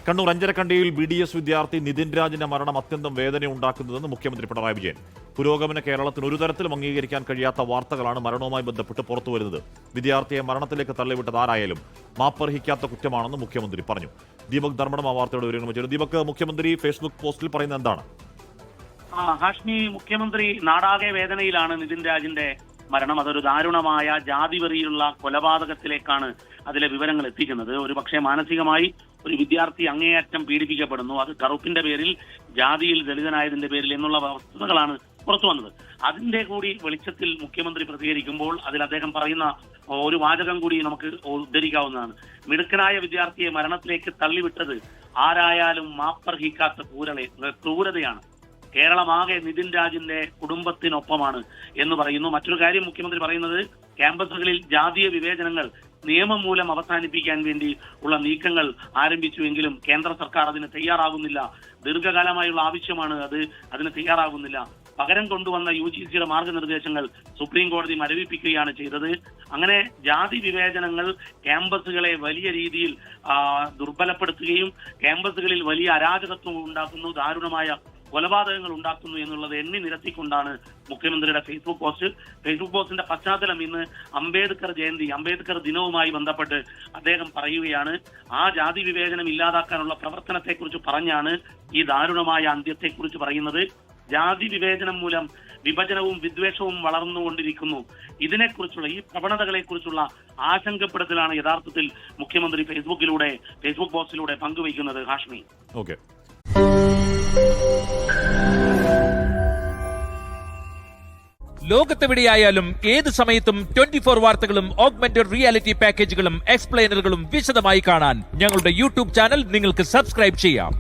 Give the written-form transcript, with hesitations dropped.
Kannur അഞ്ചരക്കണ്ടിയിൽ BDS വിദ്യാർത്ഥി നിതിൻ രാജിന്റെ മരണം അത്യന്തം വേദനയുണ്ടാക്കുന്നതെന്ന് മുഖ്യമന്ത്രി പിണറായി വിജയൻ. പുരോഗമന കേരളത്തിന് ഒരു തരത്തിലും അംഗീകരിക്കാൻ കഴിയാത്ത വാർത്തകളാണ് മരണവുമായി ബന്ധപ്പെട്ട് പുറത്തുവരുന്നത്. വിദ്യാർത്ഥിയെ മരണത്തിലേക്ക് തള്ളിവിട്ടത് ആരായാലും മാപ്പർഹിക്കാത്ത കുറ്റമാണെന്ന് മുഖ്യമന്ത്രി പറഞ്ഞു. ദീപക് ധർമ്മടം ആ വാർത്തയുടെ വിവരങ്ങൾ വെച്ചു. ദീപക്, മുഖ്യമന്ത്രി ഫേസ്ബുക്ക് പോസ്റ്റിൽ പറയുന്നത് എന്താണ്? ഹാഷ്മി, മുഖ്യമന്ത്രി നാടാകെ വേദനയിലാണ്. നിതിൻ രാജിന്റെ മരണം അതൊരു ദാരുണമായ ജാതിവെറിയുള്ള കൊലപാതകത്തിലേക്കാണ് അതിലെ വിവരങ്ങൾ എത്തിക്കുന്നത്. ഒരു പക്ഷേ മാനസികമായി ഒരു വിദ്യാർത്ഥി അങ്ങേയറ്റം പീഡിപ്പിക്കപ്പെടുന്നു, അത് കറുപ്പിന്റെ പേരിൽ, ജാതിയിൽ ദളിതനായതിന്റെ പേരിൽ എന്നുള്ള വസ്തുതകളാണ് പുറത്തു വന്നത്. അതിന്റെ കൂടി വെളിച്ചത്തിൽ മുഖ്യമന്ത്രി പ്രതികരിക്കുമ്പോൾ അതിൽ അദ്ദേഹം പറയുന്ന ഒരു വാചകം കൂടി നമുക്ക് ഉദ്ധരിക്കാവുന്നതാണ്. മിടുക്കനായ വിദ്യാർത്ഥിയെ മരണത്തിലേക്ക് തള്ളിവിട്ടത് ആരായാലും മാപ്പർഹിക്കാത്ത ക്രൂരതയാണ്. കേരളമാകെ നിതിൻ രാജിന്റെ കുടുംബത്തിനൊപ്പമാണ് എന്ന് പറയുന്നു. മറ്റൊരു കാര്യം മുഖ്യമന്ത്രി പറയുന്നത്, ക്യാമ്പസുകളിൽ ജാതീയ വിവേചനങ്ങൾ നിയമം മൂലം അവസാനിപ്പിക്കാൻ വേണ്ടി ഉള്ള നീക്കങ്ങൾ ആരംഭിച്ചുവെങ്കിലും കേന്ദ്ര സർക്കാർ അതിന് തയ്യാറാകുന്നില്ല. ദീർഘകാലമായുള്ള ആവശ്യമാണ് അതിന് തയ്യാറാകുന്നില്ല. പകരം കൊണ്ടുവന്ന UGCയുടെ മാർഗനിർദ്ദേശങ്ങൾ സുപ്രീം കോടതി മരവിപ്പിക്കുകയാണ് ചെയ്തത്. അങ്ങനെ ജാതി വിവേചനങ്ങൾ ക്യാമ്പസുകളെ വലിയ രീതിയിൽ ദുർബലപ്പെടുത്തുകയും ക്യാമ്പസുകളിൽ വലിയ അരാജകത്വം ഉണ്ടാക്കുന്നു, ദാരുണമായ കൊലപാതകങ്ങൾ ഉണ്ടാക്കുന്നു എന്നുള്ളത് എണ്ണി നിരത്തിക്കൊണ്ടാണ് മുഖ്യമന്ത്രിയുടെ ഫേസ്ബുക്ക് പോസ്റ്റിന്റെ പശ്ചാത്തലം. ഇന്ന് അംബേദ്കർ ദിനവുമായി ബന്ധപ്പെട്ട് അദ്ദേഹം പറയുകയാണ്, ആ ജാതി വിവേചനം ഇല്ലാതാക്കാനുള്ള പ്രവർത്തനത്തെക്കുറിച്ച് പറഞ്ഞാണ് ഈ ദാരുണമായ അന്ത്യത്തെക്കുറിച്ച് പറയുന്നത്. ജാതി വിവേചനം മൂലം വിഭജനവും വിദ്വേഷവും വളർന്നുകൊണ്ടിരിക്കുന്നു. ഇതിനെക്കുറിച്ചുള്ള ഈ പ്രവണതകളെക്കുറിച്ചുള്ള ആശങ്കപ്പെടുത്തലാണ് യഥാർത്ഥത്തിൽ മുഖ്യമന്ത്രി ഫേസ്ബുക്ക് പോസ്റ്റിലൂടെ പങ്കുവയ്ക്കുന്നത്. ഹാഷ്മി, ഓക്കെ. ലോകത്തെവിടെയായാലും ഏത് സമയത്തും 24 വാർത്തകളും ഓഗ്മെന്റഡ് റിയാലിറ്റി പാക്കേജുകളും എക്സ്പ്ലെയിനറുകളും വിശദമായി കാണാൻ ഞങ്ങളുടെ YouTube ചാനൽ നിങ്ങൾക്ക് സബ്സ്ക്രൈബ് ചെയ്യാം.